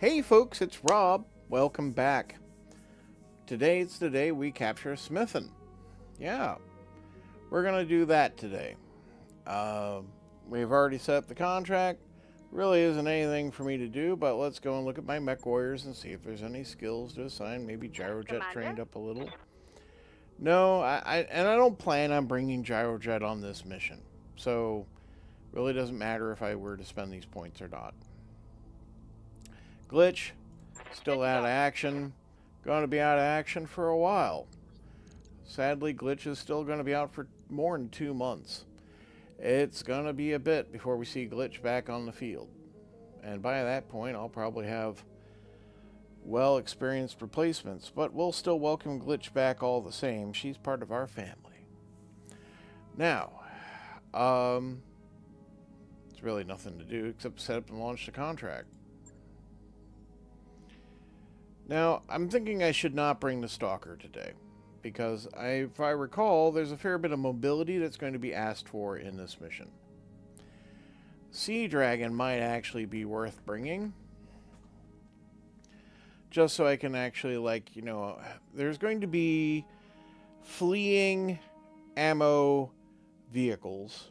Hey folks, it's Rob. Welcome back. Today's the day we capture Smithon. Yeah, we're going to do that today. We've already set up the contract. Really isn't anything for me to do, but let's go and look at my mech warriors and see if there's any skills to assign. Maybe Gyrojet trained up a little. No, I don't plan on bringing Gyrojet on this mission. So, really doesn't matter if I were to spend these points or not. Glitch, still out of action. Going to be out of action for a while. Sadly, Glitch is still going to be out for more than 2 months. It's going to be a bit before we see Glitch back on the field. And by that point, I'll probably have well-experienced replacements, but we'll still welcome Glitch back all the same. She's part of our family. Now, it's really nothing to do except set up and launch the contract. Now, I'm thinking I should not bring the Stalker today, because if I recall, there's a fair bit of mobility that's going to be asked for in this mission. Sea Dragon might actually be worth bringing, just so I can actually, like, you know, there's going to be fleeing ammo vehicles.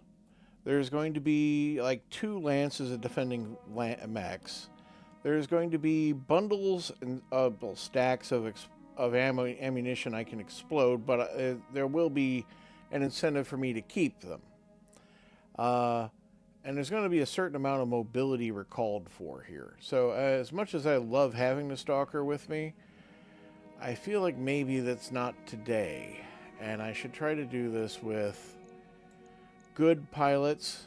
There's going to be, like, 2 lances of defending mechs. There's going to be bundles and stacks of ammunition I can explode, but there will be an incentive for me to keep them. And there's going to be a certain amount of mobility recalled for here. So as much as I love having the Stalker with me, I feel like maybe that's not today. And I should try to do this with good pilots,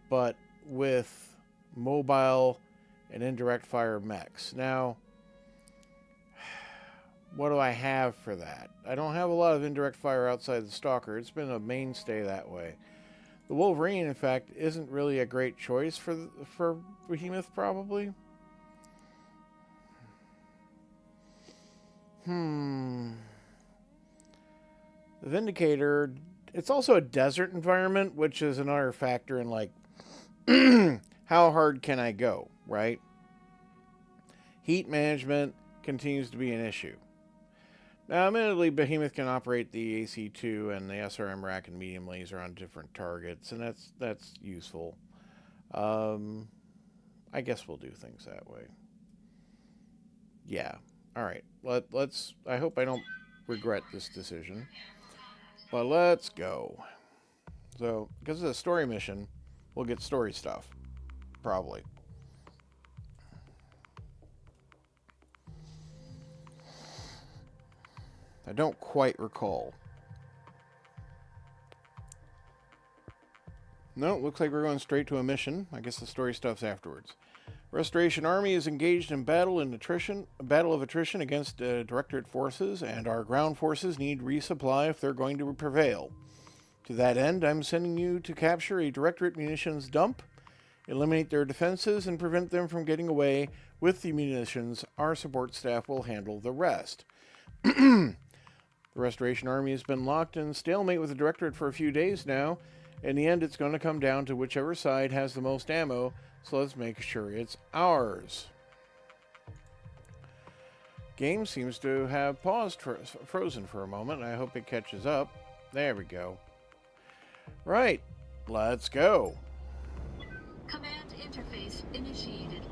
but with mobile and indirect fire mechs. Now, what do I have for that? I don't have a lot of indirect fire outside the Stalker. It's been a mainstay that way. The Wolverine, in fact, isn't really a great choice for Behemoth, probably. The Vindicator, it's also a desert environment, which is another factor in, like, how hard can I go, right? Heat management continues to be an issue. Now, admittedly, Behemoth can operate the AC-2 and the SRM rack and medium laser on different targets, and that's useful. I guess we'll do things that way. Yeah. All right. Let's. I hope I don't regret this decision, but let's go. So, because of the story mission, we'll get story stuff, probably. I don't quite recall. No, looks like we're going straight to a mission. I guess the story stuff's afterwards. Restoration Army is engaged in battle of attrition against Directorate forces, and our ground forces need resupply if they're going to prevail. To that end, I'm sending you to capture a Directorate munitions dump, eliminate their defenses, and prevent them from getting away with the munitions. Our support staff will handle the rest. The Restoration Army has been locked in stalemate with the Directorate for a few days now. In the end, it's going to come down to whichever side has the most ammo, so let's make sure it's ours. Game seems to have frozen for a moment. I hope it catches up. There we go. Right, let's go. Command interface initiated.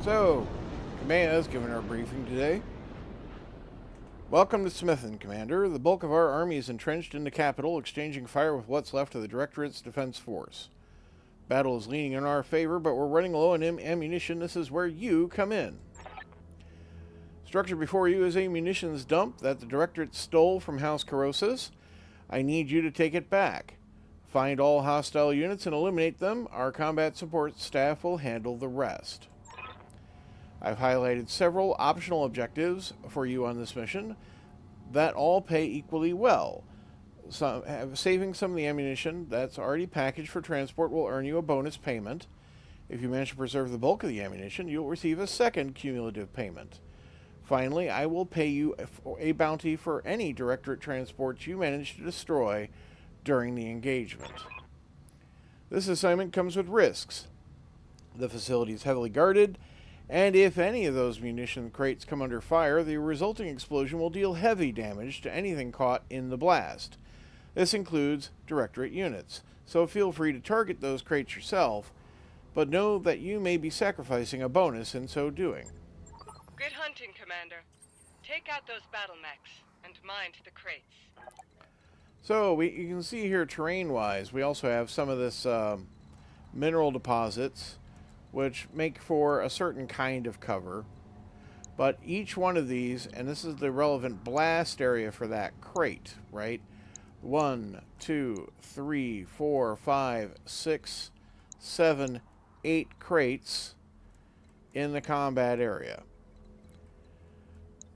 So, Command has given our briefing today. Welcome to Smithon, Commander. The bulk of our army is entrenched in the capital, exchanging fire with what's left of the Directorate's defense force. Battle is leaning in our favor, but we're running low on ammunition. This is where you come in. Structure before you is a munitions dump that the Directorate stole from House Corrosas. I need you to take it back. Find all hostile units and eliminate them. Our combat support staff will handle the rest. I've highlighted several optional objectives for you on this mission that all pay equally well. Saving some of the ammunition that's already packaged for transport will earn you a bonus payment. If you manage to preserve the bulk of the ammunition, you'll receive a second cumulative payment. Finally, I will pay you a bounty for any Directorate transports you manage to destroy during the engagement. This assignment comes with risks. The facility is heavily guarded, and if any of those munition crates come under fire, the resulting explosion will deal heavy damage to anything caught in the blast. This includes Directorate units, so feel free to target those crates yourself, but know that you may be sacrificing a bonus in so doing. Good hunting, Commander. Take out those battle mechs and mind the crates. So, you can see here terrain-wise, we also have some of this mineral deposits, which make for a certain kind of cover. But each one of these, and this is the relevant blast area for that crate, right? 1, 2, 3, 4, 5, 6, 7, 8 crates in the combat area.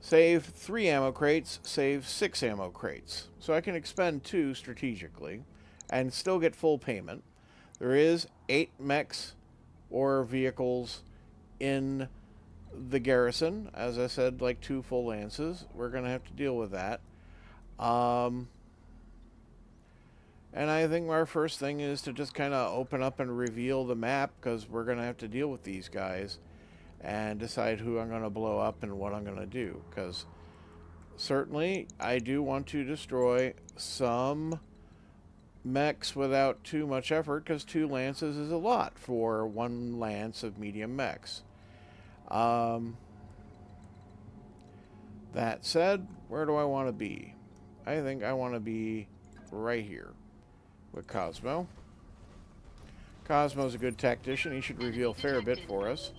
Save 3 ammo crates, save 6 ammo crates. So I can expend 2 strategically and still get full payment. There is 8 mechs or vehicles in the garrison. As I said, like 2 full lances. We're going to have to deal with that. And I think our first thing is to just kind of open up and reveal the map, because we're going to have to deal with these guys and decide who I'm going to blow up and what I'm going to do. Because certainly I do want to destroy some mechs without too much effort, because 2 lances is a lot for 1 lance of medium mechs. That said, where do I want to be? I think I want to be right here with Cosmo. Cosmo's a good tactician. He should reveal a fair bit for us.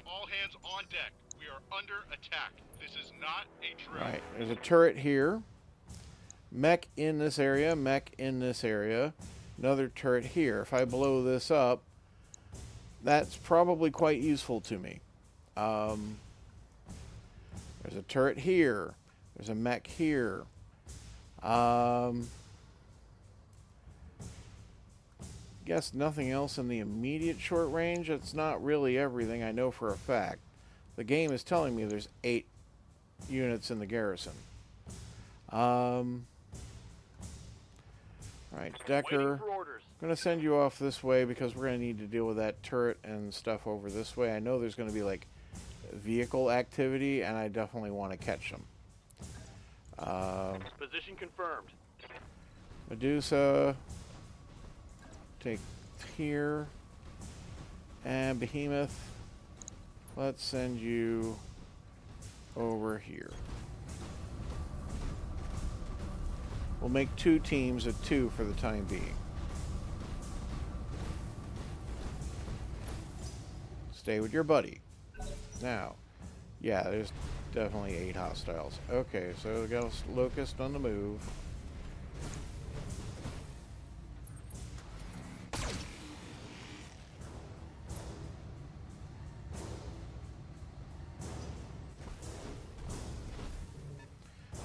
All hands on deck. We are under attack. This is not a drill. Right, there's a turret here. Mech in this area, mech in this area. Another turret here. If I blow this up, that's probably quite useful to me. There's a turret here. There's a mech here. Guess nothing else in the immediate short range. It's not really everything, I know for a fact. The game is telling me there's 8 units in the garrison. Alright, Decker, I'm going to send you off this way because we're going to need to deal with that turret and stuff over this way. I know there's going to be like vehicle activity, and I definitely want to catch them. Position confirmed. Medusa, take here, and Behemoth, let's send you over here. We'll make 2 teams of 2 for the time being. Stay with your buddy. Now, yeah, there's definitely 8 hostiles. Okay, so we got a Locust on the move.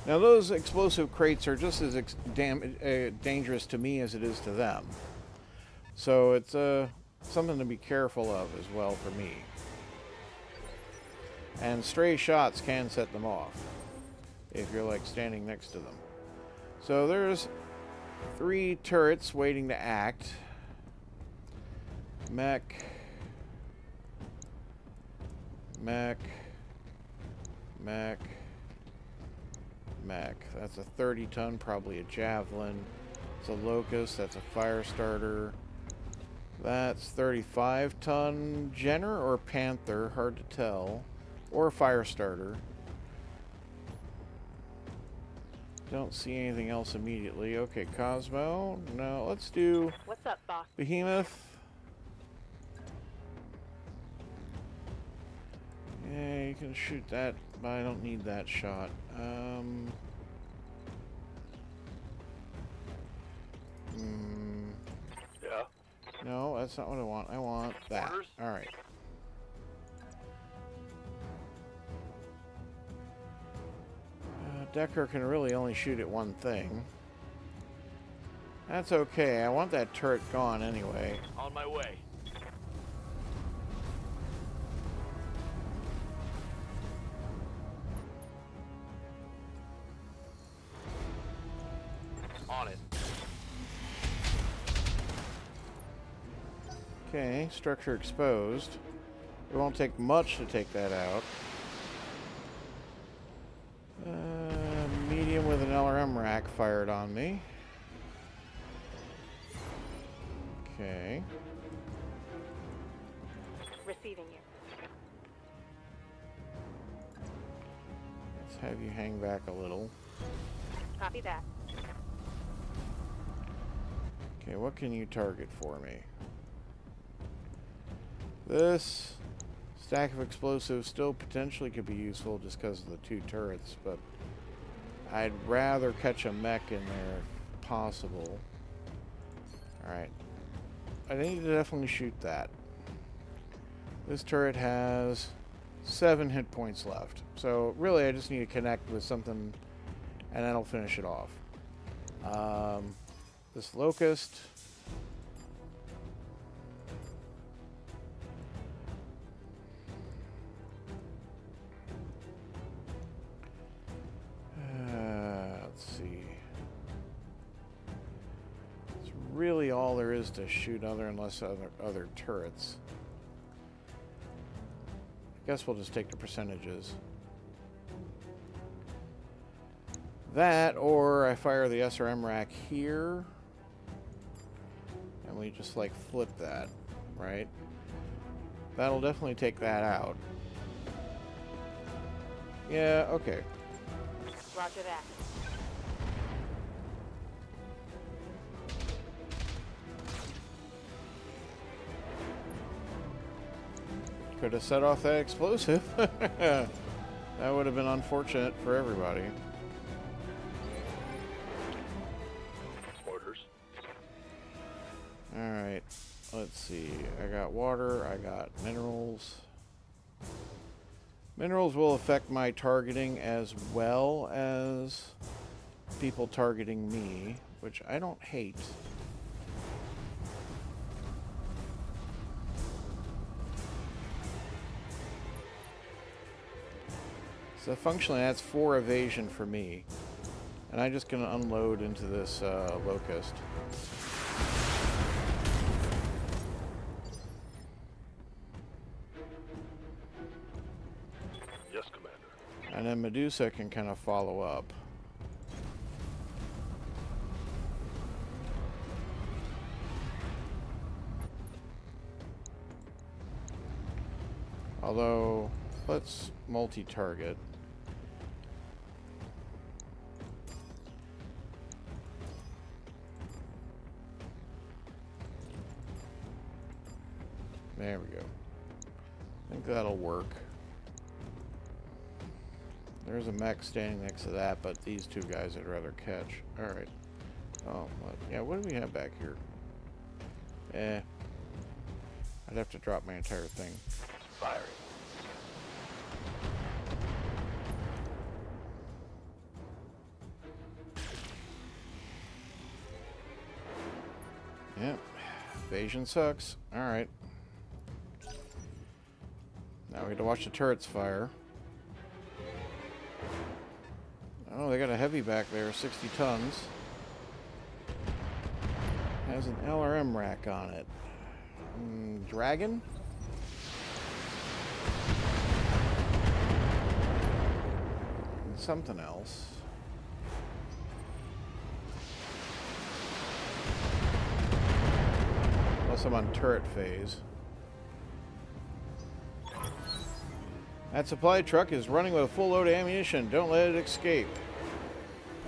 Now those explosive crates are just as dangerous to me as it is to them. So it's something to be careful of as well for me. And stray shots can set them off if you're like standing next to them. So there's 3 turrets waiting to act. Mech. Mech. Mech. Mech. That's a 30-ton, probably a Javelin. It's a Locust. That's a fire starter. That's 35-ton Jenner or Panther, hard to tell, or a fire starter. Don't see anything else immediately. Okay, Cosmo. No, let's do. What's up, boss? Behemoth. Yeah, you can shoot that, but I don't need that shot. Yeah. No, that's not what I want. I want that. Orders? All right. Decker can really only shoot at one thing. That's okay. I want that turret gone anyway. On my way. On it. Okay, structure exposed. It won't take much to take that out. Medium with an LRM rack fired on me. Okay. Receiving you. Let's have you hang back a little. Copy that. Okay, what can you target for me? This stack of explosives still potentially could be useful just because of the 2 turrets, but I'd rather catch a mech in there if possible. Alright. I need to definitely shoot that. This turret has 7 hit points left. So really I just need to connect with something and that'll finish it off. This locust. Let's see. It's really all there is to shoot unless other turrets. I guess we'll just take the percentages. That, or I fire the SRM rack here, and we just like flip that, right? That'll definitely take that out. Yeah, okay. Roger that. Could have set off that explosive. That would have been unfortunate for everybody. Orders. Alright, let's see. I got water, I got minerals. Minerals will affect my targeting as well as people targeting me, which I don't hate. So functionally that's 4 evasion for me. And I'm just going to unload into this locust. Yes, Commander. And then Medusa can kind of follow up. Although, let's multi-target. There we go. I think that'll work. There's a mech standing next to that, but these 2 guys I'd rather catch. Alright. Oh, what? Yeah, what do we have back here? I'd have to drop my entire thing. Firing. Yep. Evasion sucks. Alright. Now we got to watch the turrets fire. Oh, they got a heavy back there, 60 tons. Has an LRM rack on it. Dragon? And something else. Unless I'm on turret phase. That supply truck is running with a full load of ammunition. Don't let it escape.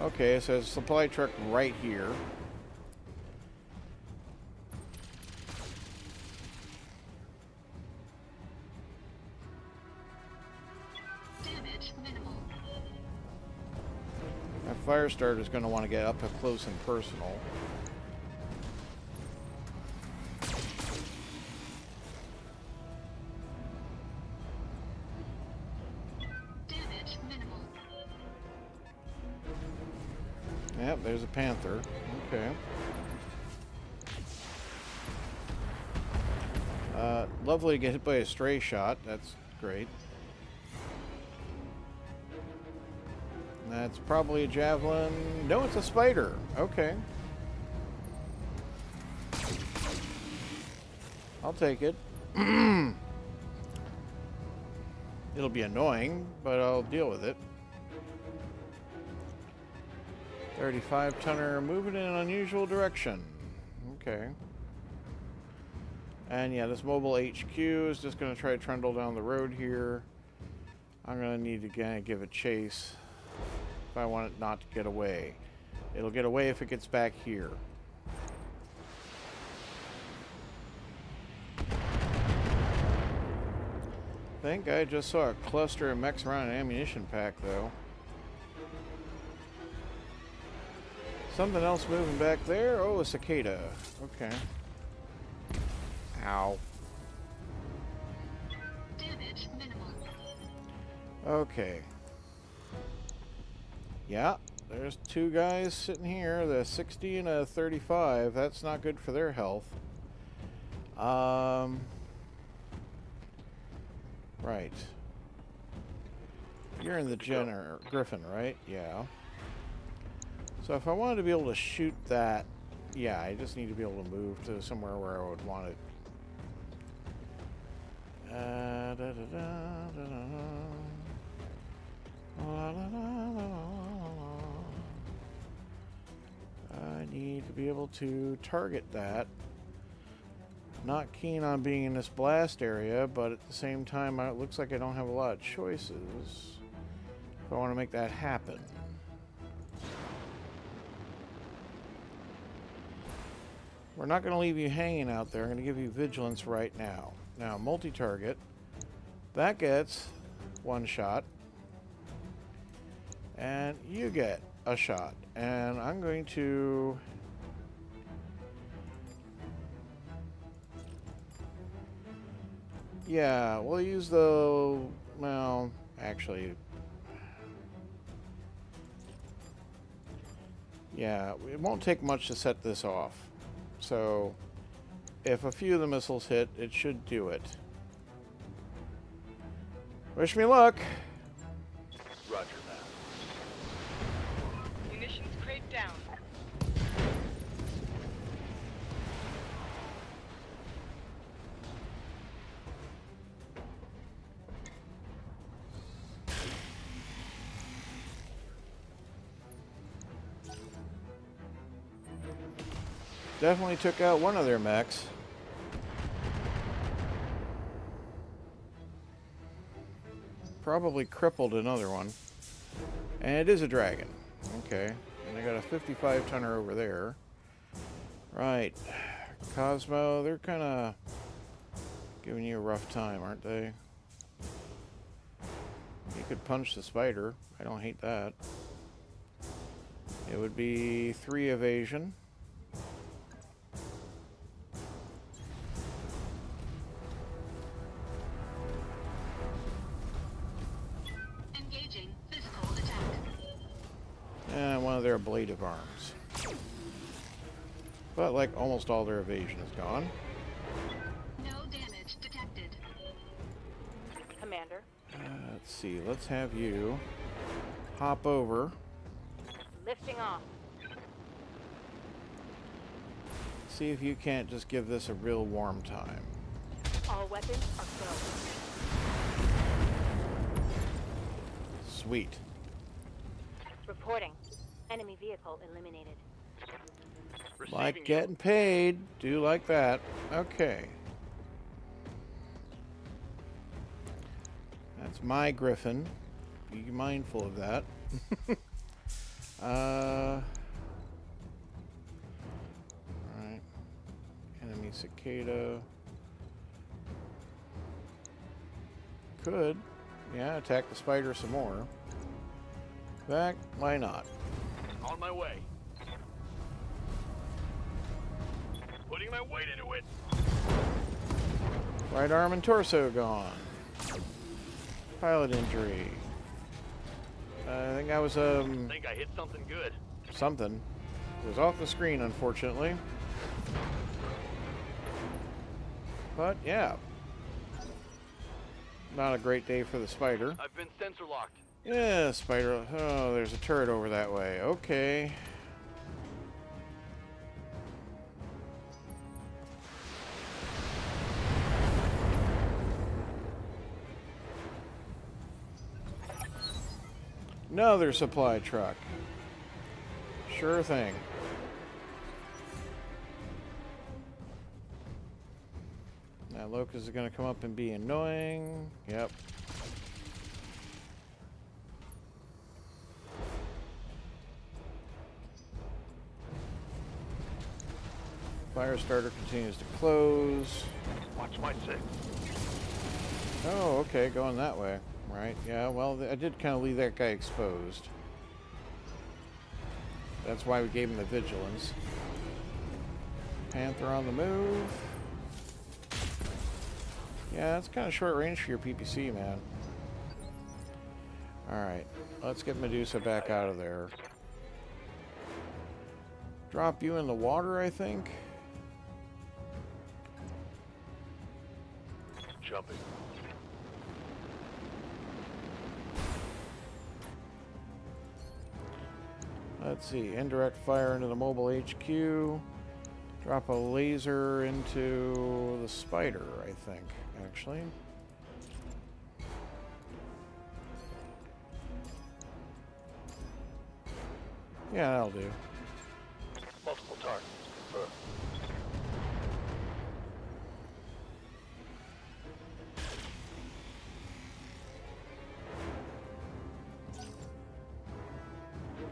Okay, so there's a supply truck right here. Damage minimal. That fire starter is going to want to get up close and personal. Damage minimal. Yep, there's a panther. Okay. Lovely to get hit by a stray shot. That's great. That's probably a javelin. No, it's a spider. Okay. I'll take it. It'll be annoying, but I'll deal with it. 35-tonner moving in an unusual direction. Okay. And yeah, this mobile HQ is just going to try to trundle down the road here. I'm going to need to give it chase if I want it not to get away. It'll get away if it gets back here. I think I just saw a cluster of mechs around an ammunition pack, though. Something else moving back there? Oh, a cicada. Okay. Ow. Damage minimal. Okay. Yeah, there's two guys sitting here, the 60 and a 35. That's not good for their health. Right. You're in the Griffin, right? Yeah. So if I wanted to be able to shoot that, yeah, I just need to be able to move to somewhere where I would want it. I need to be able to target that. Not keen on being in this blast area, but at the same time, it looks like I don't have a lot of choices if I want to make that happen. We're not going to leave you hanging out there. I'm going to give you vigilance right now. Now, multi-target. That gets one shot. And you get a shot. And I'm going to... Yeah, we'll use the... Well, actually... Yeah, it won't take much to set this off. So, if a few of the missiles hit, it should do it. Wish me luck! Roger that. Munitions crate down. Definitely took out one of their mechs. Probably crippled another one. And it is a dragon. Okay. And I got a 55-tonner over there. Right. Cosmo, they're kind of giving you a rough time, aren't they? You could punch the spider. I don't hate that. It would be 3 evasion. Engaging physical attack. And one of their ablative arms. But like almost all their evasion is gone. No damage detected. Commander, Let's see, let's have you hop over. lifting off. See if you can't just give this a real warm time. All weapons are go. Sweet. Reporting. Enemy vehicle eliminated. Like Receiving getting paid. Do like that. Okay. That's my Griffin. Be mindful of that. Alright. Enemy cicada. Could. Yeah, attack the spider some more. Back, why not? On my way. Putting my weight into it. Right arm and torso gone. Pilot injury. I think I was, I think I hit something good. something. It was off the screen, unfortunately. But, yeah. Not a great day for the spider. I've been sensor locked. Yeah, spider. Oh, there's a turret over that way. Okay. Another supply truck. Sure thing. Now Locust is going to come up and be annoying. Yep. Fire starter continues to close. Watch my six. Oh, okay, going that way. Right, yeah, well, I did kind of leave that guy exposed. That's why we gave him the vigilance. Panther on the move. Yeah, that's kind of short range for your PPC, man. Alright, let's get Medusa back out of there. Drop you in the water, I think. Jumping. Let's see, indirect fire into the mobile HQ. Drop a laser into the spider, I think, actually. Yeah, that'll do. Multiple targets.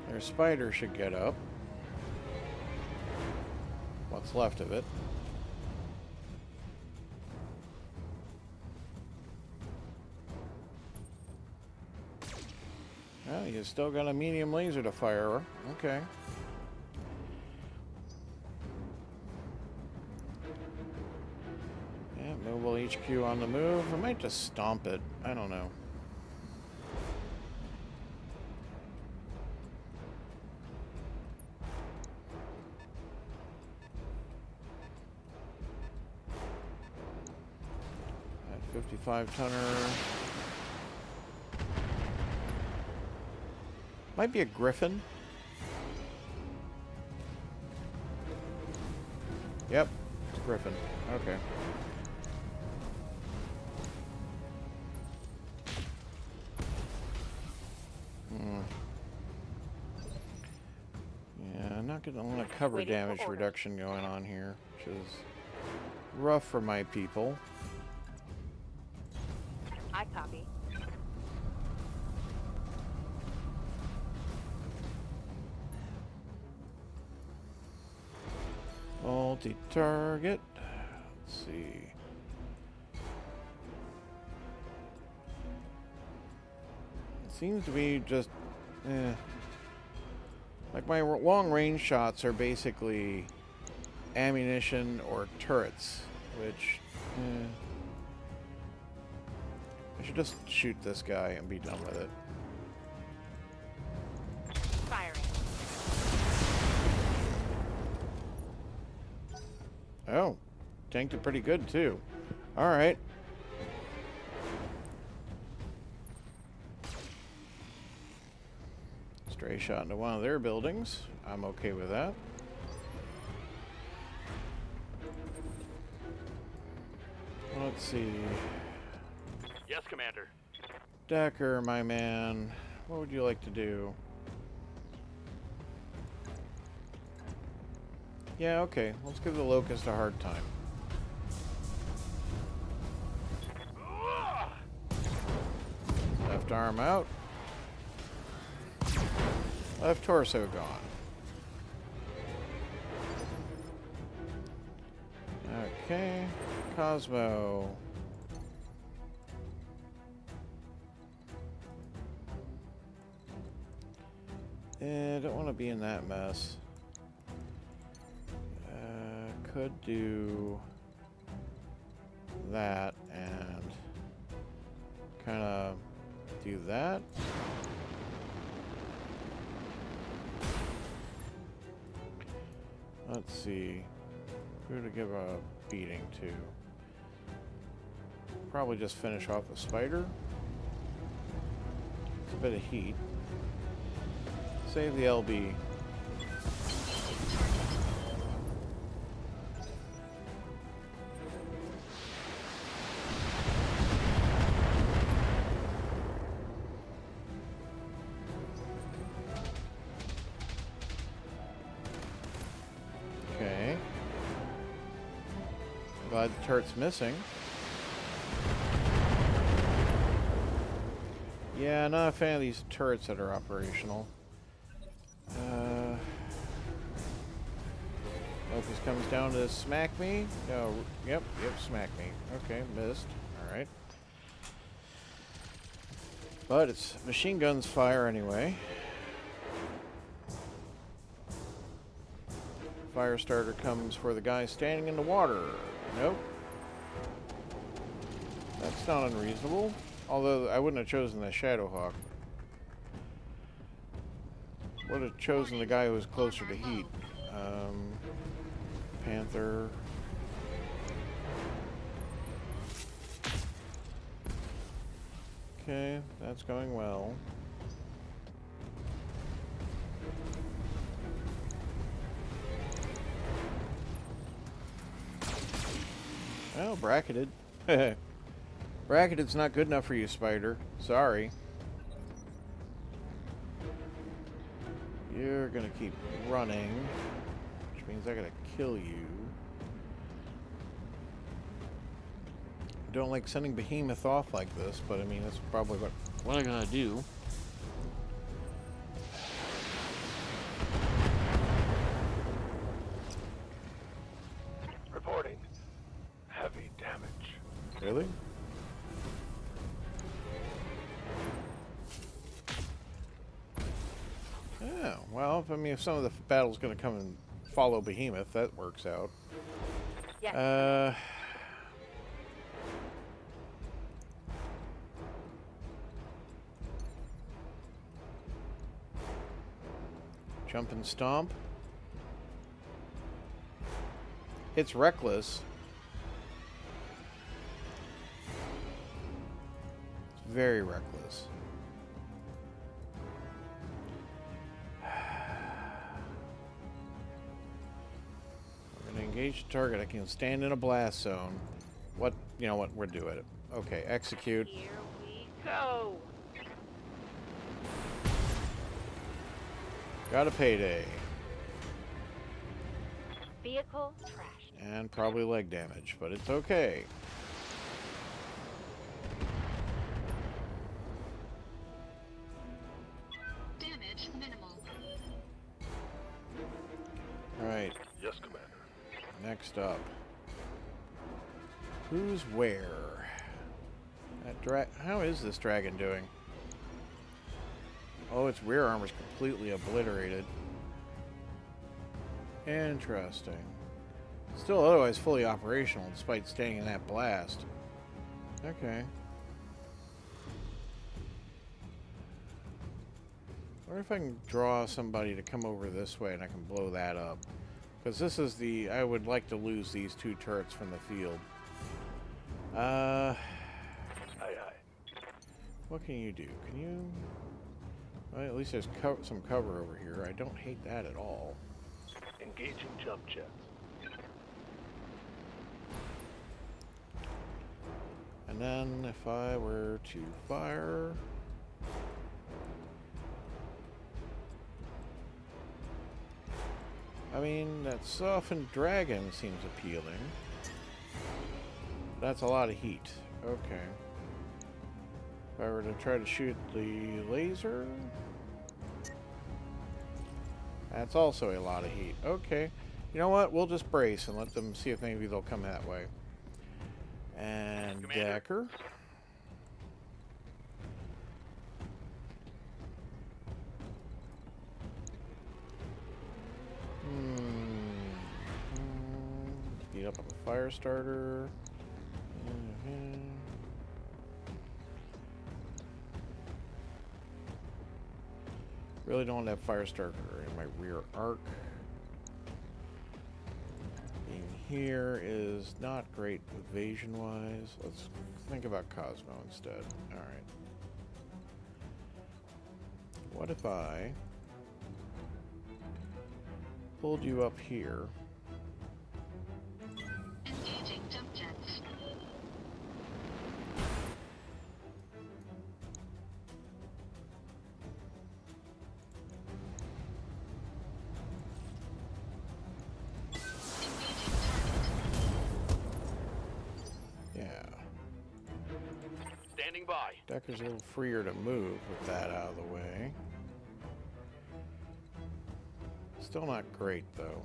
Their spider should get up. What's left of it. Well, you still got a medium laser to fire. Okay. Yeah, mobile HQ on the move. I might just stomp it. I don't know. That 55-tonner. Might be a Griffin. Yep, it's Griffin. Okay. Yeah, I'm not gonna want to cover Waiting for damage orders. reduction going on here, which is rough for my people. I copy. Multi-target. Let's see. It seems to be just, like my long-range shots are basically ammunition or turrets, which, I should just shoot this guy and be done with it. Firing. Oh, tanked it pretty good too. All right. Stray shot into one of their buildings. I'm okay with that. Let's see. Yes, Commander. Decker, my man, what would you like to do? Yeah, okay. Let's give the Locust a hard time. Left arm out. Left torso gone. Okay. Cosmo. Don't want to be in that mess. Could do that and kind of do that. Let's see. Who to give a beating to? Probably just finish off the spider. It's a bit of heat. Save the LB. Glad the turret's missing. Yeah, not a fan of these turrets that are operational. Locust comes down to smack me. No, yep, smack me. Okay, missed. Alright. But it's machine guns fire anyway. Fire starter comes for the guy standing in the water. Nope. That's not unreasonable. Although I wouldn't have chosen the Shadowhawk. Would have chosen the guy who was closer to heat. Panther. Okay, that's going well. Well, bracketed. Bracketed's not good enough for you, Spider. Sorry. You're gonna keep running, which means I gotta kill you. I don't like sending Behemoth off like this, but I mean, that's probably what I gotta do. Reporting. Heavy damage. Really? Yeah, well, I mean, if some of the battle's gonna come and follow Behemoth, that works out. Yes. Jump and stomp. It's reckless. It's very reckless. We're gonna engage the target. I can stand in a blast zone. What? You know what? We're doing it. Okay, execute. Here we go. Got a payday. Vehicle trashed. And probably leg damage, but it's okay. Damage minimal. Alright, Yes, Commander. next up. Who's where? That how is this dragon doing? Oh, its rear armor's completely obliterated. Interesting. Still otherwise fully operational despite staying in that blast. Okay. I wonder if I can draw somebody to come over this way and I can blow that up. Because this is the... I would like to lose these two turrets from the field. Aye, aye. What can you do? Can you... Well, at least there's some cover over here. I don't hate that at all. Engaging jump jets. And then if I were to fire... I mean, that softened dragon seems appealing. That's a lot of heat. Okay. If I were to try to shoot the laser... That's also a lot of heat. Okay. You know what? We'll just brace and let them see if maybe they'll come that way. And Commander. Decker. Speed up on the fire starter. Really don't want to have fire starter in my rear arc. Being here is not great evasion wise. Let's think about Cosmo instead. Alright. What if I pulled you up here? Engaging jump jets. Engaging target. Standing by. Deck is a little freer to move with that out of the way. Still not great, though.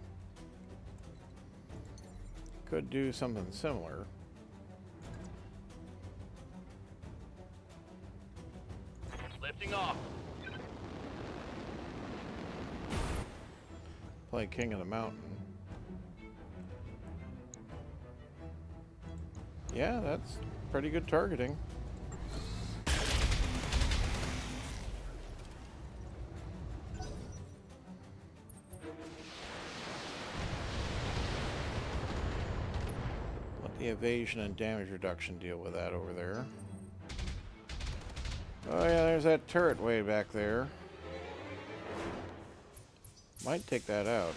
Could do something similar. Lifting off. Play King of the Mountain. Yeah, that's pretty good targeting. Let the evasion and damage reduction deal with that over there. Oh yeah, there's that turret way back there. Might take that out.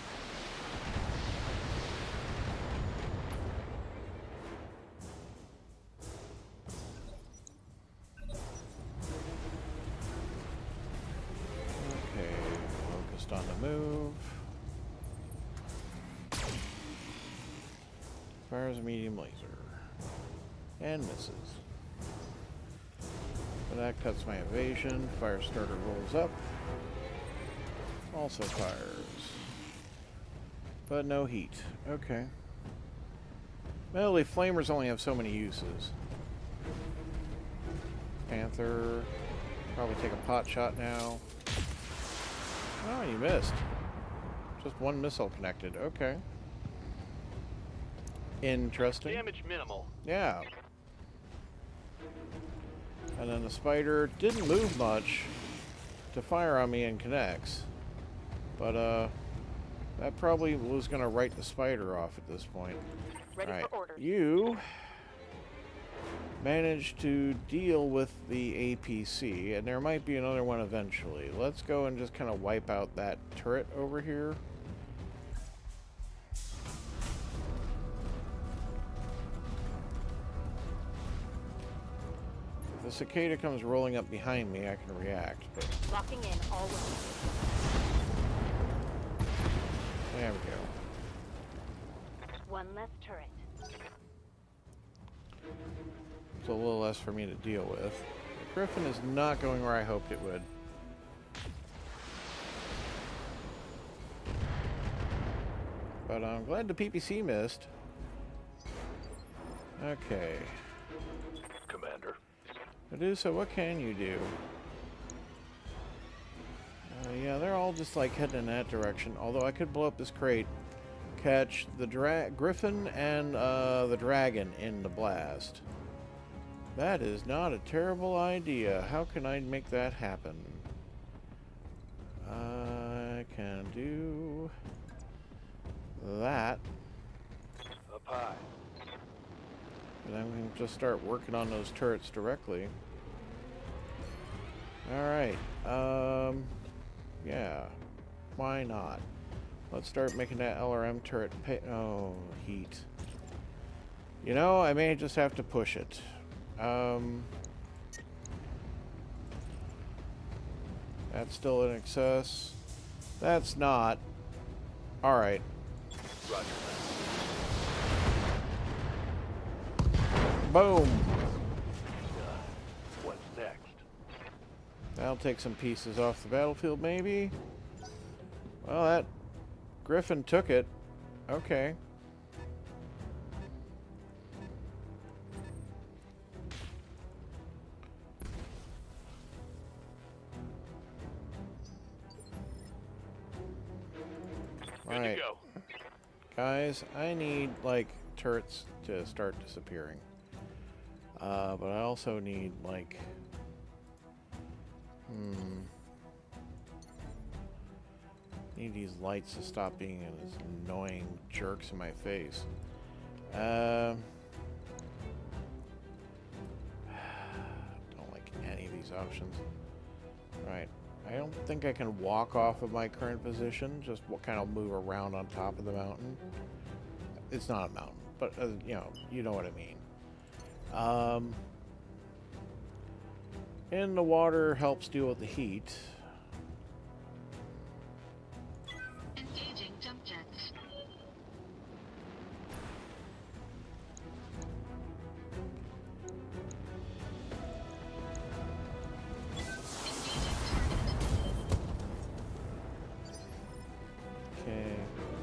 Okay, focused on the move. Fires a medium laser. And misses. But that cuts my evasion. Fire starter rolls up. Also fires. But no heat. Okay. Well, the flamers only have so many uses. Panther. Probably take a pot shot now. Oh, you missed. Just one missile connected. Okay. Interesting. Damage minimal. Yeah. And then the spider didn't move much to fire on me and connects. But, that probably was going to write the spider off at this point. Ready Alright, for orders. you managed to deal with the APC, and there might be another one eventually. Let's go and just kind of wipe out that turret over here. If the cicada comes rolling up behind me, I can react, but Locking in all weapons. there we go. One less turret. It's a little less for me to deal with. The Griffin is not going where I hoped it would. But I'm glad the PPC missed. Okay. Commander. Medusa, what can you do? Yeah, they're all just like heading in that direction. Although I could blow up this crate, catch the Griffin and the dragon in the blast. That is not a terrible idea. How can I make that happen? I can do that. Up high. And I'm going to just start working on those turrets directly. Alright. Yeah. Why not? Let's start making that LRM turret pay. Oh, heat. You know, I may just have to push it. That's still in excess. That's not. Alright. Roger Boom! that. What's next? That'll take some pieces off the battlefield, maybe? Well, that Griffin took it. Okay. Good Alright. to go. Guys, I need, like, turrets to start disappearing. But I also need, like... Need these lights to stop being as annoying jerks in my face. Don't like any of these options. Right. I don't think I can walk off of my current position. Just kind of move around on top of the mountain. It's not a mountain, but you know what I mean. In the water helps deal with the heat. Engaging jump jets.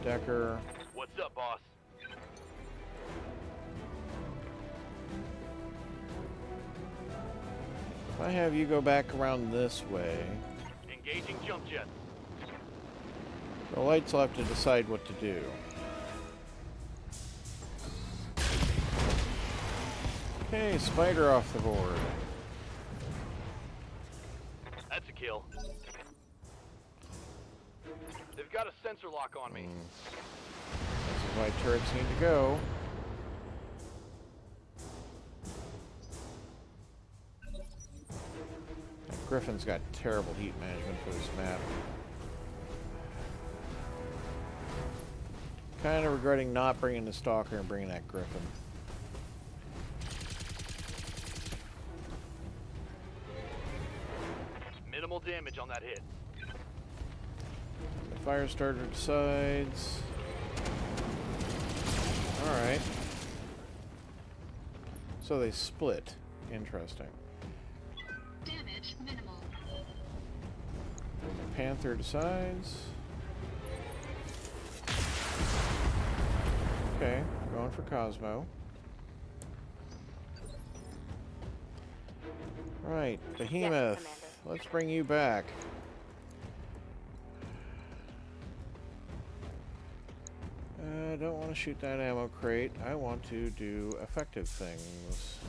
Decker. What's up, boss? If I have you go back around this way, Engaging jump jets. the lights will have to decide what to do. Okay, spider off the board. That's a kill. They've got a sensor lock on me. This is why turrets need to go. That Griffin's got terrible heat management for this map. Kind of regretting not bringing the Stalker and bringing that Griffin. Minimal damage on that hit. The fire starter decides. Alright. So they split. Interesting. Damage minimal. The Panther decides. Okay, going for Cosmo. Right, Behemoth. Commander. Let's bring you back. I don't want to shoot that ammo crate. I want to do effective things.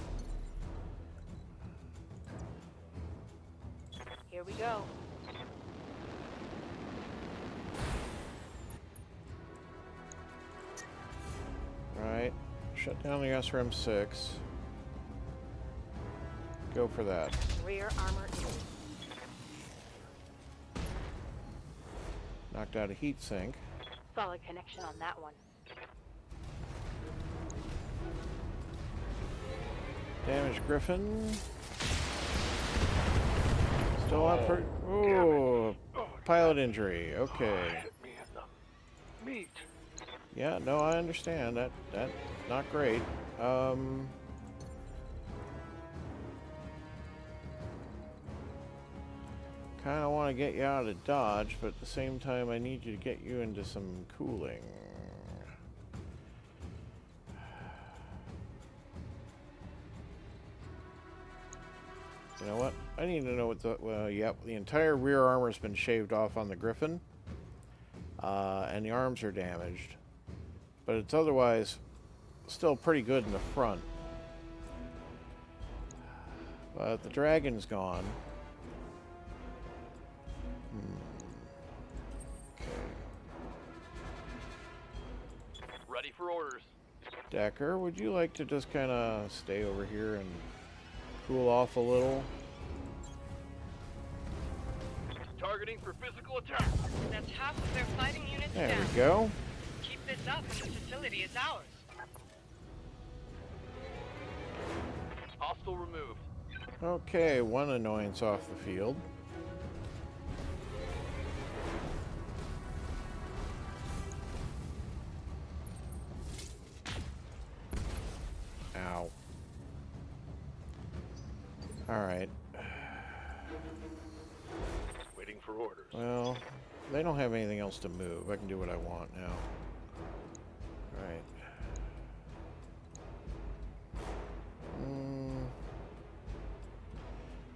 Here we go. Right, shut down the SRM-6. Go for that. Rear armor in. Knocked out a heat sink. Solid connection on that one. Damaged Griffin. Still up for... Ooh, pilot injury. Okay. Hit me in the meat. Yeah, no, I understand. That's not great. Kind of want to get you out of Dodge, but at the same time, I need you to get you into some cooling. You know what? I need to know what the... Well, yep, the entire rear armor has been shaved off on the Griffin. And the arms are damaged. But it's otherwise still pretty good in the front. But the Dragon's gone. Okay. Ready for orders. Decker, would you like to just kind of stay over here and cool off a little? Targeting for physical attack. That's half of their fighting units There down. we go. Keep this up and the facility is ours. Hostile removed. Okay, one annoyance off the field. Ow. Alright. Waiting for orders. Well, they don't have anything else to move. I can do what I want now. Alright.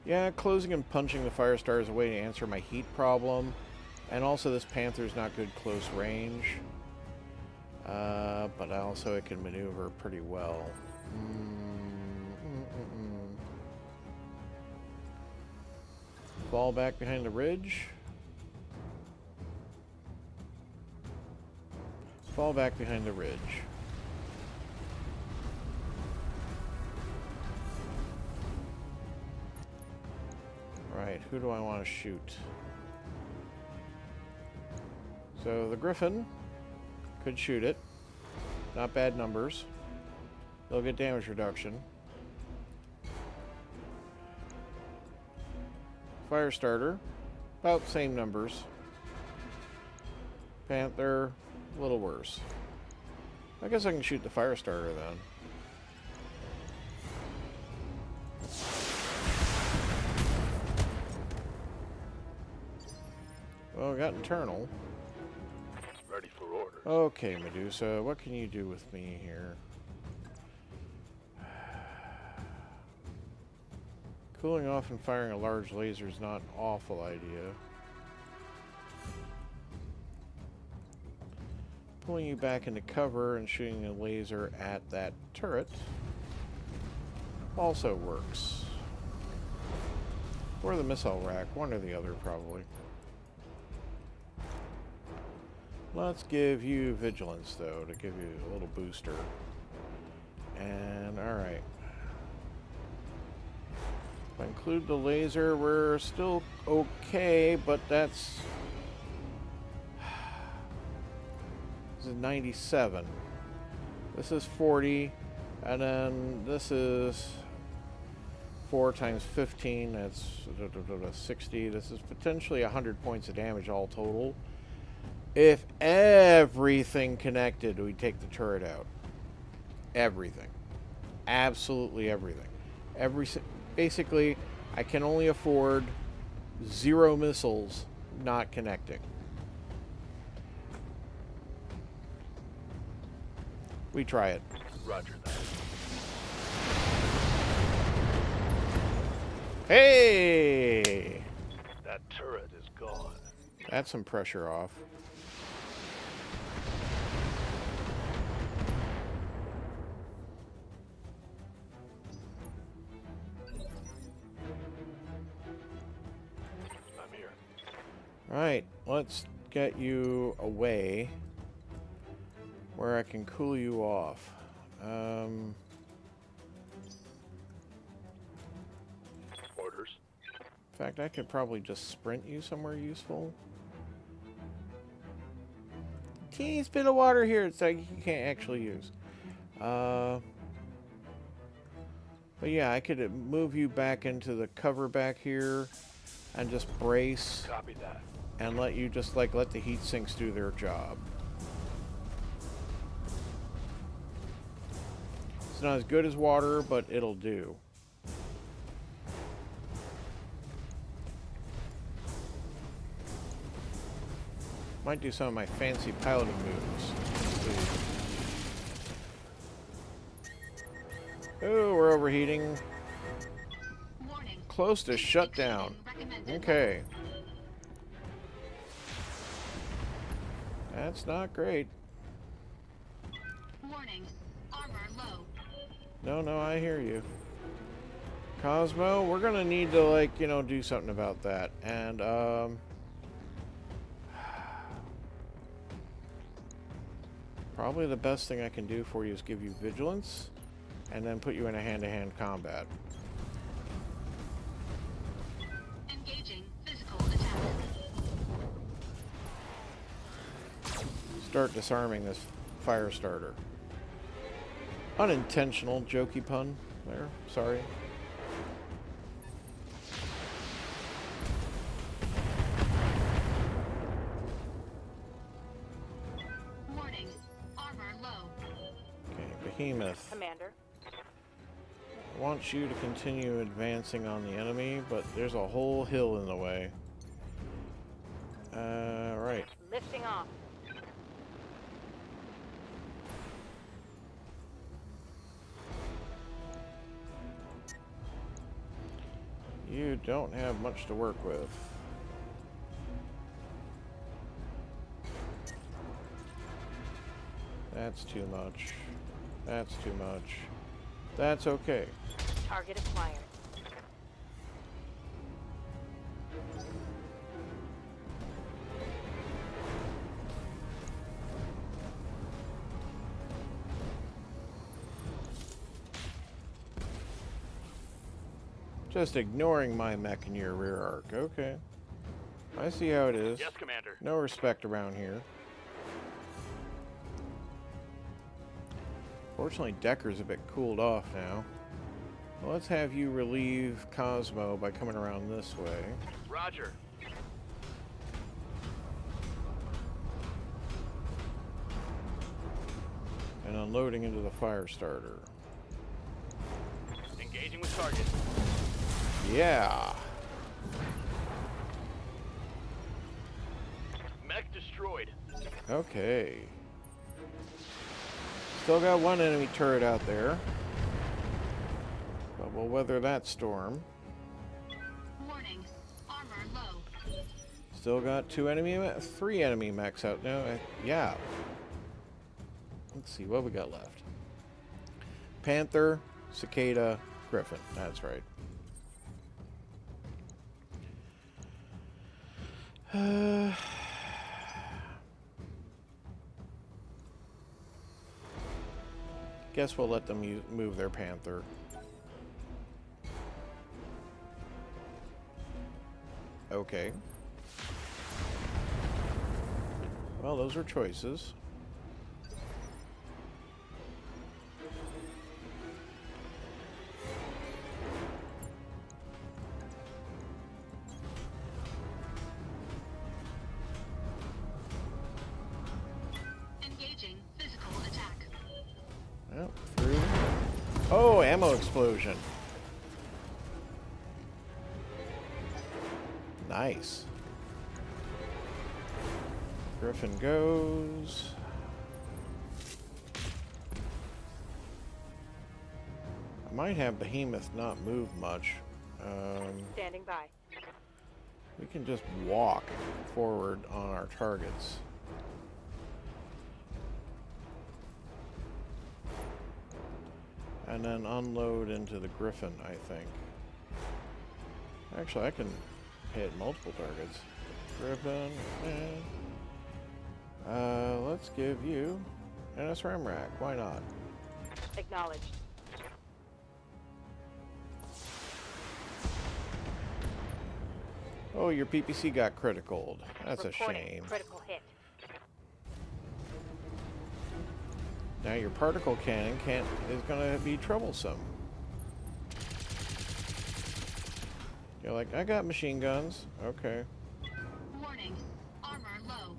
Yeah, closing and punching the Firestar is a way to answer my heat problem. And also this Panther's not good close range. But also it can maneuver pretty well. Fall back behind the ridge. Fall back behind the ridge. Right, who do I want to shoot? So the Griffin could shoot it. Not bad numbers. They'll get damage reduction. Firestarter, about the same numbers. Panther, a little worse. I guess I can shoot the Firestarter then. Well, we got internal. Ready for orders. Okay, Medusa, what can you do with me here? Cooling off and firing a large laser is not an awful idea. Pulling you back into cover and shooting a laser at that turret also works. Or the missile rack, one or the other probably. Let's give you vigilance though, to give you a little booster. And alright. If I include the laser, we're still okay, but that's... This is 97. This is 40. And then this is 4 times 15. That's 60. This is potentially 100 points of damage all total. If everything connected, we take the turret out. Everything. Absolutely everything. Basically, I can only afford 0 missiles not connecting. We try it. Roger that. Hey! That turret is gone. That's some pressure off. I'm here. Right, let's get you away where I can cool you off. Orders. In fact, I could probably just sprint you somewhere useful. Teeny bit of water here. It's like you can't actually use. But yeah, I could move you back into the cover back here and just brace Copy that. and let you just like let the heat sinks do their job. It's not as good as water, but it'll do. Might do some of my fancy piloting moves. Oh, we're overheating. Warning. Close to shutdown. Recommended. Okay. That's not great. Warning. Armor low. No, I hear you. Cosmo, we're gonna need to, like, you know, do something about that. And, probably the best thing I can do for you is give you vigilance and then put you in a hand-to-hand combat. Engaging physical attack. Start disarming this fire starter. Unintentional jokey pun there. Sorry. Warning. Armor low. Okay, Behemoth. Commander. I want you to continue advancing on the enemy, but there's a whole hill in the way. Right. Lifting off. You don't have much to work with. That's too much. That's too much. That's okay. Target acquired. Just ignoring my mech in your rear arc. Okay. I see how it is. Yes, Commander. No respect around here. Fortunately, Decker's a bit cooled off now. Well, let's have you relieve Cosmo by coming around this way. Roger. And unloading into the fire starter. Engaging with target. Yeah. Mech destroyed. Okay. Still got one enemy turret out there. But we'll weather that storm. Warning. Armor low. Still got three enemy mechs out now. Yeah. Let's see what we got left. Panther, Cicada, Griffin. That's right. Guess we'll let them move their Panther. Okay. Well, those are choices. Engaging physical attack. Well, through. Oh, ammo explosion. Nice. Griffin goes. I might have Behemoth not move much. Standing by. We can just walk forward on our targets. And then unload into the Griffin, I think. Actually, I can hit multiple targets. Griffin. Let's give you an SRM rack. Why not? Acknowledged. Oh, your PPC got criticaled. That's a Reporting shame. critical hit. Now your particle cannon is gonna be troublesome. You're like, I got machine guns. Okay. Warning. Armor low.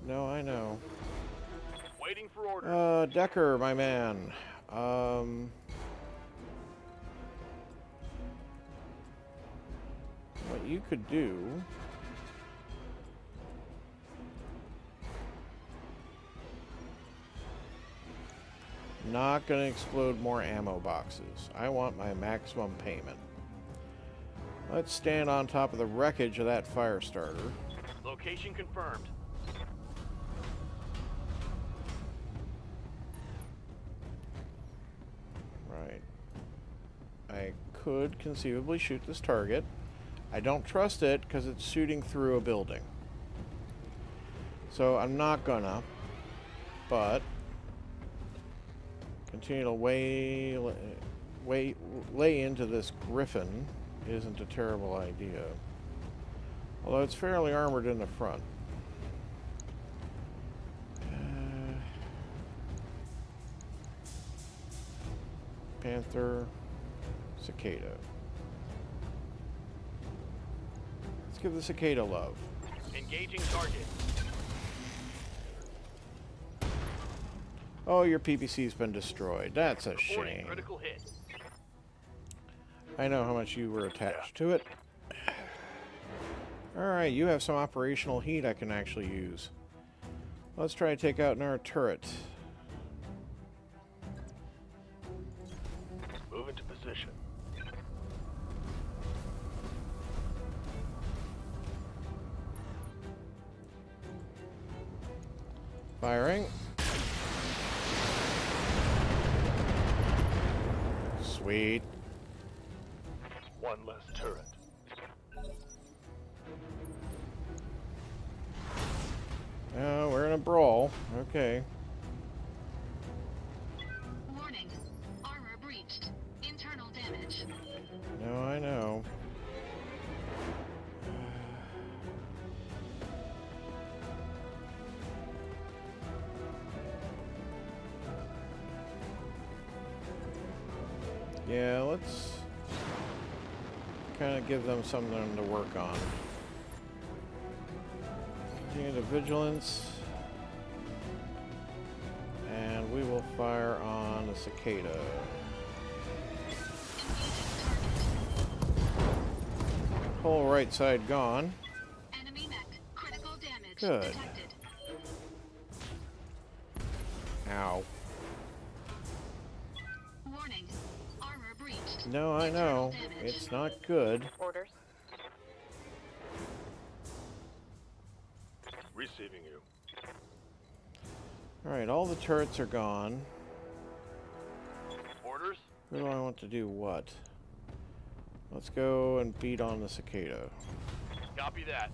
No, I know. Waiting for orders. Decker, my man. What you could do... Not gonna explode more ammo boxes. I want my maximum payment. Let's stand on top of the wreckage of that fire starter. Location confirmed. Right. I could conceivably shoot this target. I don't trust it because it's shooting through a building. So I'm not gonna. But continue to lay into this Griffin isn't a terrible idea. Although it's fairly armored in the front. Panther, Cicada. Let's give the Cicada love. Engaging target. Oh, your PPC's been destroyed. That's a Reporting shame. critical hit. I know how much you were attached to it. Alright, you have some operational heat I can actually use. Let's try to take out our turret. Move into position. Firing. Sweet. One less turret. Oh, we're in a brawl. Okay. Warning. Armor breached. Internal damage. No, I know. Yeah, let's kind of give them something to work on. Continue to vigilance. And we will fire on the Cicada. Whole right side gone. Enemy mech. Critical damage Good. detected. Ow. No, I know. It's not good. Orders. Receiving you. Alright, all the turrets are gone. Orders? Who do I want to do what? Let's go and beat on the cicada. Copy that.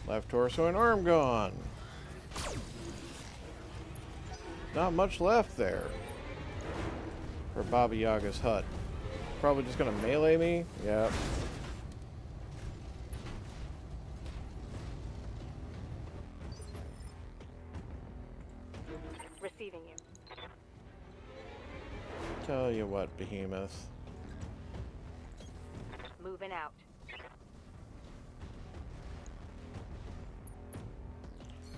Left torso and arm gone. Not much left there for Baba Yaga's hut. Probably just gonna melee me? Yep. Receiving you. Tell you what, Behemoth. Moving out.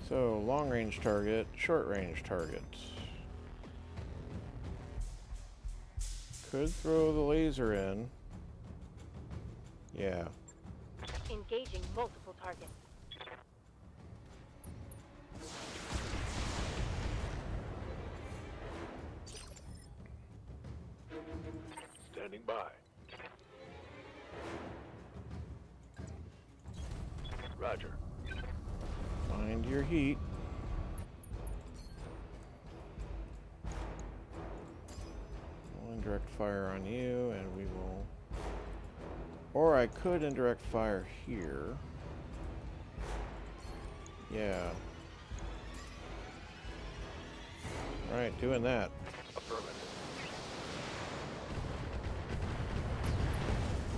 So, long-range target, short-range target. Could throw the laser in. Yeah. Engaging multiple targets. Standing by. Roger. Mind your heat. We'll indirect fire on you, and we will... Or I could indirect fire here. Yeah. Alright, doing that. Affirmative.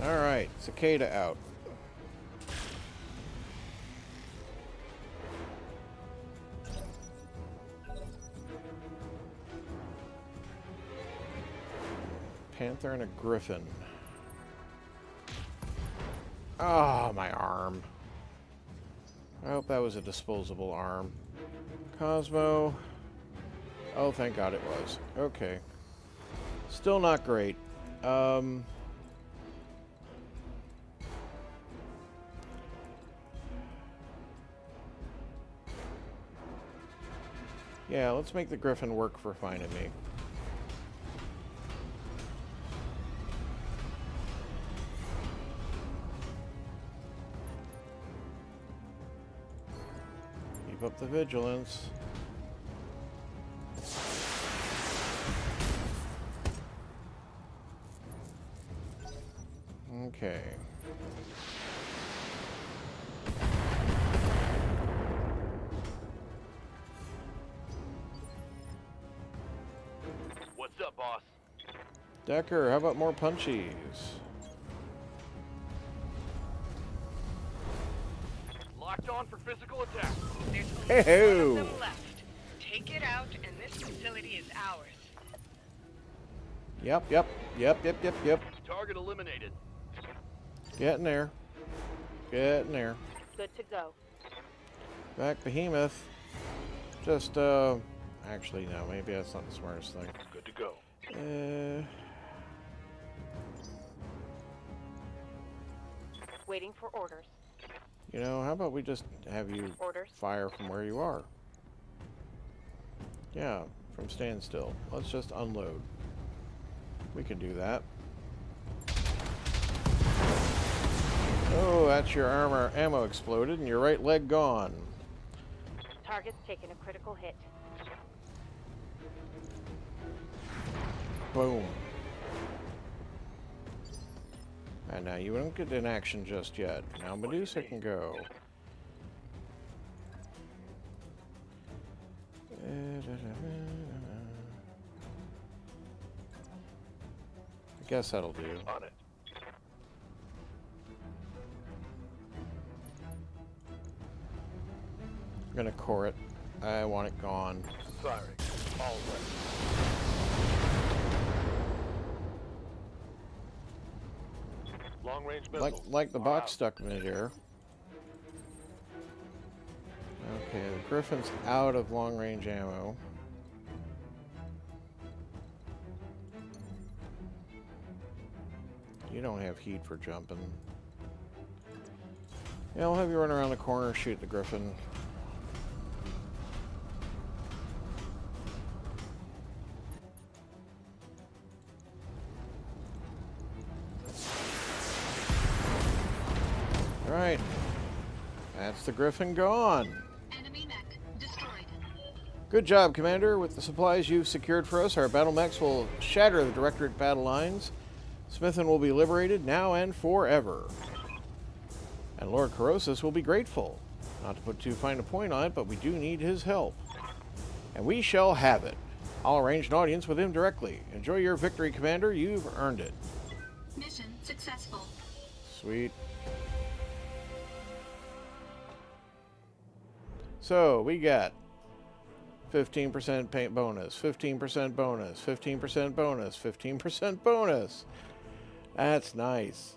Alright, cicada out. Panther and a griffin. Ah, my arm. I hope that was a disposable arm. Cosmo. Oh, thank God it was. Okay. Still not great. Yeah, let's make the griffin work for finding me. Keep up the vigilance. Okay. What's up, boss? Decker, how about more punchies? Locked on for physical attack. There's only Hey-ho. one of them left. Take it out, and this facility is ours. Yep. Target eliminated. Getting there. Getting there. Good to go. Back Behemoth. Just, actually, no, maybe that's not the smartest thing. Good to go. Waiting for orders. You know, how about we just have you Orders. fire from where you are? Yeah, from standstill. Let's just unload. We can do that. Oh, that's your armor. Ammo exploded and your right leg gone. Target's taking a critical hit. Boom. And now you don't get in action just yet. Now Medusa can go. I guess that'll do. On it. I'm gonna core it. I want it gone. Firing. All ready. Long range missiles. Like the are box out. stuck midair. Okay, the Griffin's out of long range ammo. You don't have heat for jumping. Yeah, I'll have you run around the corner, shoot the Griffin. That's the Griffin gone. Enemy mech destroyed. Good job, Commander. With the supplies you've secured for us, our battle mechs will shatter the Directorate battle lines. Smithon will be liberated now and forever. And Lord Corrosis will be grateful. Not to put too fine a point on it, but we do need his help. And we shall have it. I'll arrange an audience with him directly. Enjoy your victory, Commander. You've earned it. Mission successful. Sweet. So, we got 15% paint bonus, 15% bonus, 15% bonus, 15% bonus. That's nice.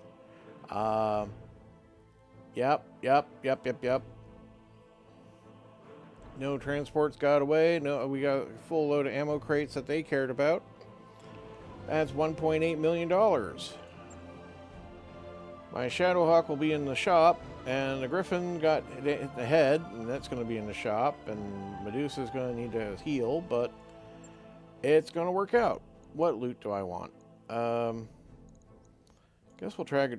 Yep. No transports got away. No, we got a full load of ammo crates that they cared about. That's $1.8 million. My Shadowhawk will be in the shop, and the Griffin got hit the head, and that's going to be in the shop, and Medusa's going to need to heal, but it's going to work out. What loot do I want? Guess we'll try to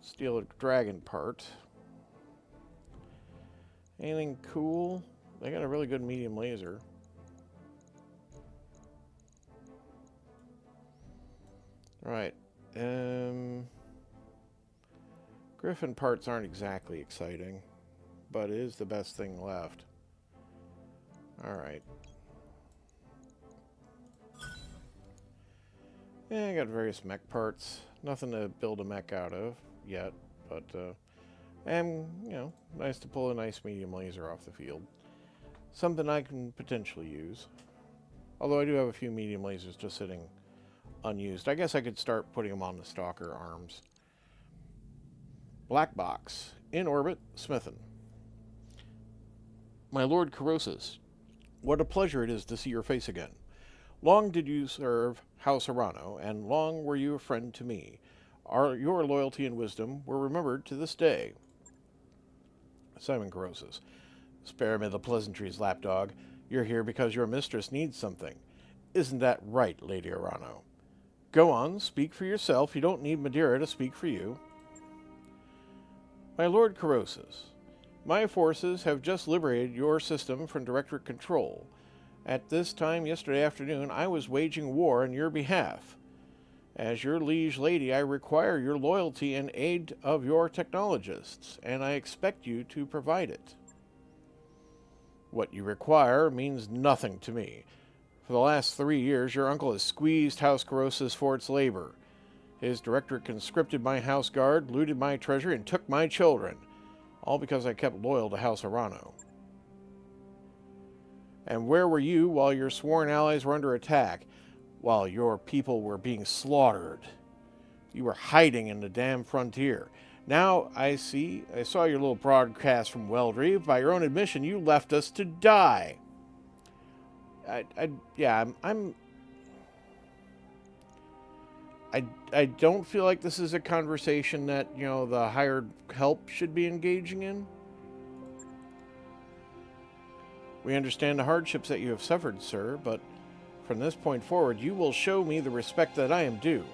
steal a dragon part. Anything cool? They got a really good medium laser. Right. Griffin parts aren't exactly exciting, but it is the best thing left. Alright. Yeah, I got various mech parts. Nothing to build a mech out of yet, but, and, you know, nice to pull a nice medium laser off the field. Something I can potentially use. Although I do have a few medium lasers just sitting unused. I guess I could start putting them on the Stalker arms. Black box. In orbit, Smithon. My Lord Corrosis, what a pleasure it is to see your face again. Long did you serve House Arano, and long were you a friend to me. Your loyalty and wisdom were remembered to this day. Simon Corrosis. Spare me the pleasantries, lapdog. You're here because your mistress needs something. Isn't that right, Lady Arano? Go on, speak for yourself. You don't need Madeira to speak for you. My Lord Corrosis, my forces have just liberated your system from Directorate control. At this time yesterday afternoon, I was waging war on your behalf. As your liege lady, I require your loyalty and aid of your technologists, and I expect you to provide it. What you require means nothing to me. For the last 3 years, your uncle has squeezed House Corrosis for its labor. His directorate conscripted my house guard, looted my treasury, and took my children. All because I kept loyal to House Arano. And where were you while your sworn allies were under attack? While your people were being slaughtered? You were hiding in the damn frontier. Now I saw your little broadcast from Weldry. By your own admission, you left us to die. I don't feel like this is a conversation that, you know, the hired help should be engaging in. We understand the hardships that you have suffered, sir, but from this point forward, you will show me the respect that I am due.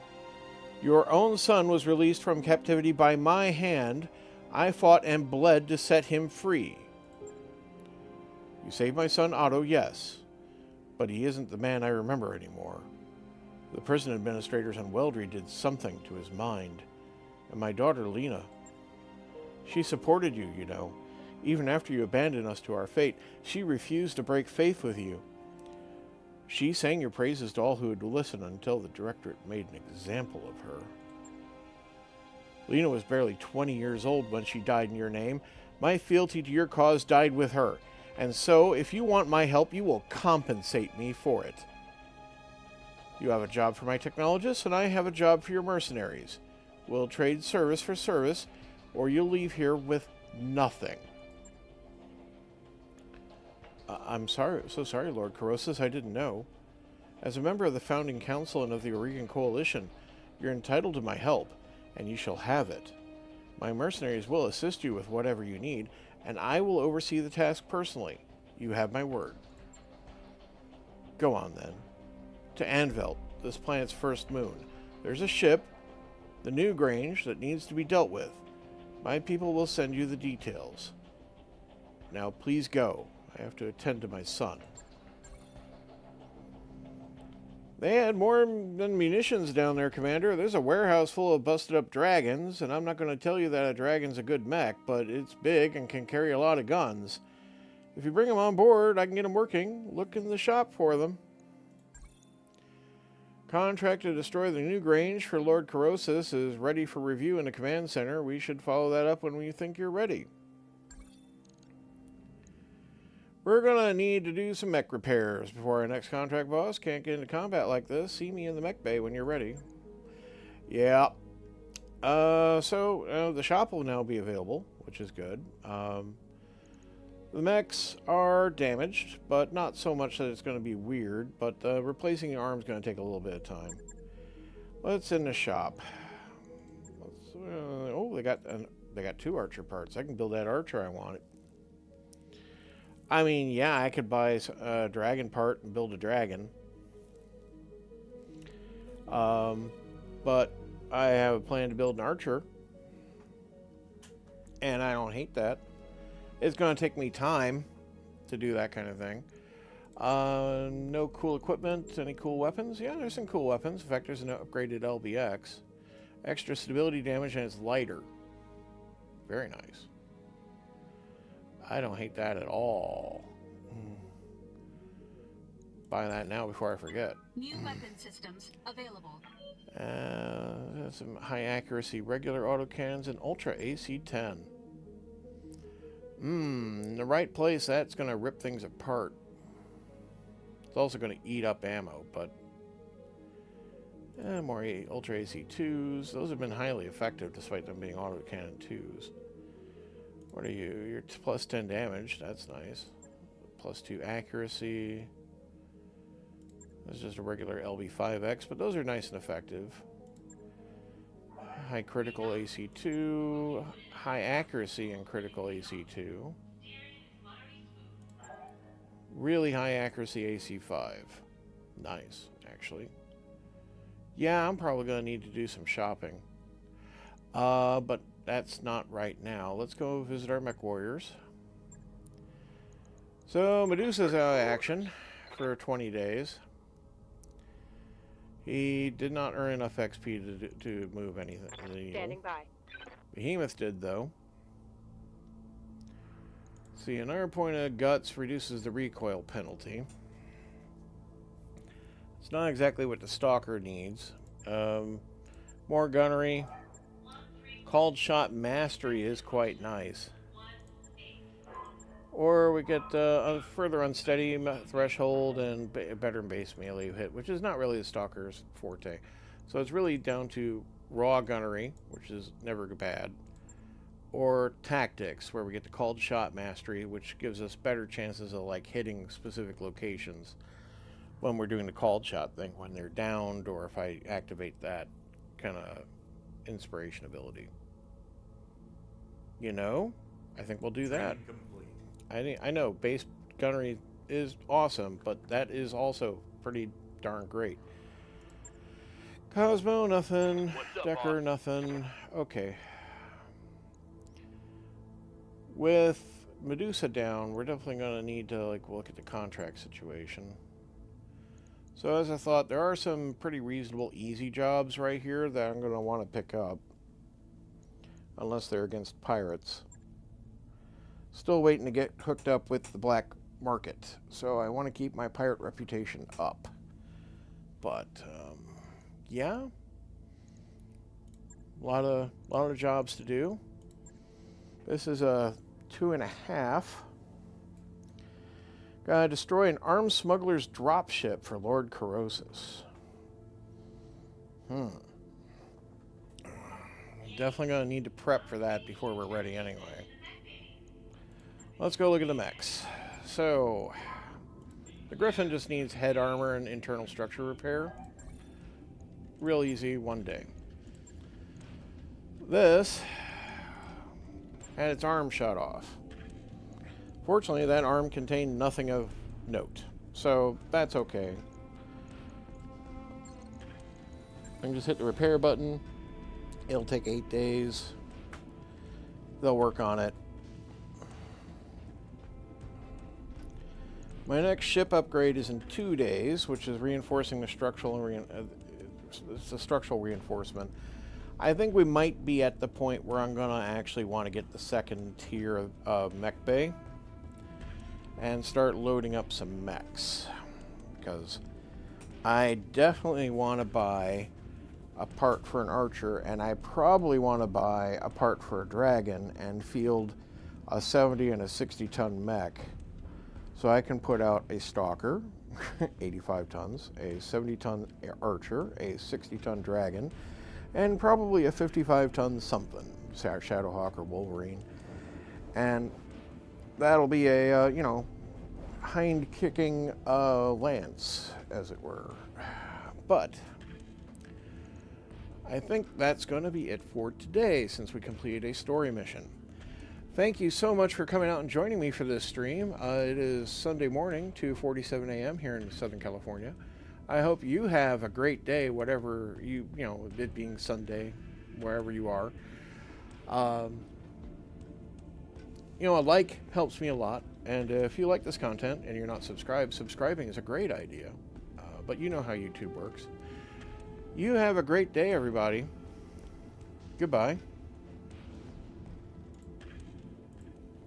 Your own son was released from captivity by my hand. I fought and bled to set him free. You saved my son Otto, yes, but he isn't the man I remember anymore. The prison administrators on Weldry did something to his mind. And my daughter, Lena. She supported you, you know. Even after you abandoned us to our fate, she refused to break faith with you. She sang your praises to all who would listen until the Directorate made an example of her. Lena was barely 20 years old when she died in your name. My fealty to your cause died with her. And so, if you want my help, you will compensate me for it. You have a job for my technologists, and I have a job for your mercenaries. We'll trade service for service, or you'll leave here with nothing. I'm sorry, so sorry, Lord Corrosis, I didn't know. As a member of the Founding Council and of the Oregon Coalition, you're entitled to my help, and you shall have it. My mercenaries will assist you with whatever you need, and I will oversee the task personally. You have my word. Go on, then. To Anvelt, this planet's first moon. There's a ship, the New Grange, that needs to be dealt with. My people will send you the details. Now, please go. I have to attend to my son. They had more than munitions down there, Commander. There's a warehouse full of busted-up dragons, and I'm not going to tell you that a dragon's a good mech, but it's big and can carry a lot of guns. If you bring them on board, I can get them working. Look in the shop for them. Contract to destroy the new Grange for Lord Corrosis is ready for review in the command center. We should follow that up when we think you're ready. We're going to need to do some mech repairs before our next contract, boss. Can't get into combat like this. See me in the mech bay when you're ready. Yeah. So the shop will now be available, which is good. The mechs are damaged, but not so much that it's going to be weird. But replacing the arm's going to take a little bit of time. Let's in the shop. Oh, they got 2 archer parts. I can build that archer I wanted. I mean, yeah, I could buy a dragon part and build a dragon. But I have a plan to build an archer. And I don't hate that. It's going to take me time to do that kind of thing. No cool equipment. Any cool weapons? Yeah, there's some cool weapons. In fact, there's an upgraded LBX. Extra stability damage and it's lighter. Very nice. I don't hate that at all. Buy that now before I forget. New weapon systems available. Some high accuracy regular autocannons and ultra AC-10. In the right place, that's going to rip things apart. It's also going to eat up ammo, but more ultra AC-2s. Those have been highly effective despite them being autocannon 2s. What are you? You're plus 10 damage. That's nice. Plus 2 accuracy. That's just a regular LB5X, but those are nice and effective. High critical AC2. High accuracy and critical AC2. Really high accuracy AC5. Nice, actually. Yeah, I'm probably going to need to do some shopping. But that's not right now. Let's go visit our mech warriors. So, Medusa's out of action for 20 days. He did not earn enough XP to move anything. Standing by. Behemoth did, though. See, another point of guts reduces the recoil penalty. It's not exactly what the Stalker needs. More gunnery. Called shot mastery is quite nice. Or we get a further unsteady threshold and better base melee hit, which is not really the Stalker's forte. So it's really down to raw gunnery, which is never bad, or tactics, where we get the called shot mastery, which gives us better chances of like hitting specific locations when we're doing the called shot thing, when they're downed, or if I activate that kind of inspiration ability. You know, I think we'll do that. I know base gunnery is awesome, but that is also pretty darn great. Cosmo, nothing. What's up, Decker, boss? nothing. Okay. With Medusa down, we're definitely going to need to like look at the contract situation. So as I thought, there are some pretty reasonable easy jobs right here that I'm going to want to pick up. Unless they're against pirates. Still waiting to get hooked up with the black market. So I want to keep my pirate reputation up. But, yeah. A lot of jobs to do. This is a 2.5. Gotta destroy an armed smuggler's dropship for Lord Corrosis. Definitely gonna need to prep for that before we're ready anyway. Let's go look at the mechs. So, the Griffin just needs head armor and internal structure repair. Real easy, one day. This had its arm shot off. Fortunately, that arm contained nothing of note, so that's okay. I can just hit the repair button. It'll take 8 days. They'll work on it. My next ship upgrade is in 2 days, which is reinforcing the structural it's a structural reinforcement. I think we might be at the point where I'm gonna actually want to get the second tier of mech bay and start loading up some mechs, because I definitely want to buy a part for an archer, and I probably want to buy a part for a dragon and field a 70 and a 60 ton mech, so I can put out a stalker, 85 tons, a 70 ton archer, a 60 ton dragon, and probably a 55 ton something, Shadowhawk or Wolverine. And that'll be a, you know, hind-kicking lance, as it were. But I think that's going to be it for today, since we completed a story mission. Thank you so much for coming out and joining me for this stream. It is Sunday morning, 2:47 a.m. here in Southern California. I hope you have a great day, whatever you know, it being Sunday, wherever you are. You know, a like helps me a lot, and if you like this content and you're not subscribed, subscribing is a great idea. But you know how YouTube works. You have a great day, everybody. Goodbye.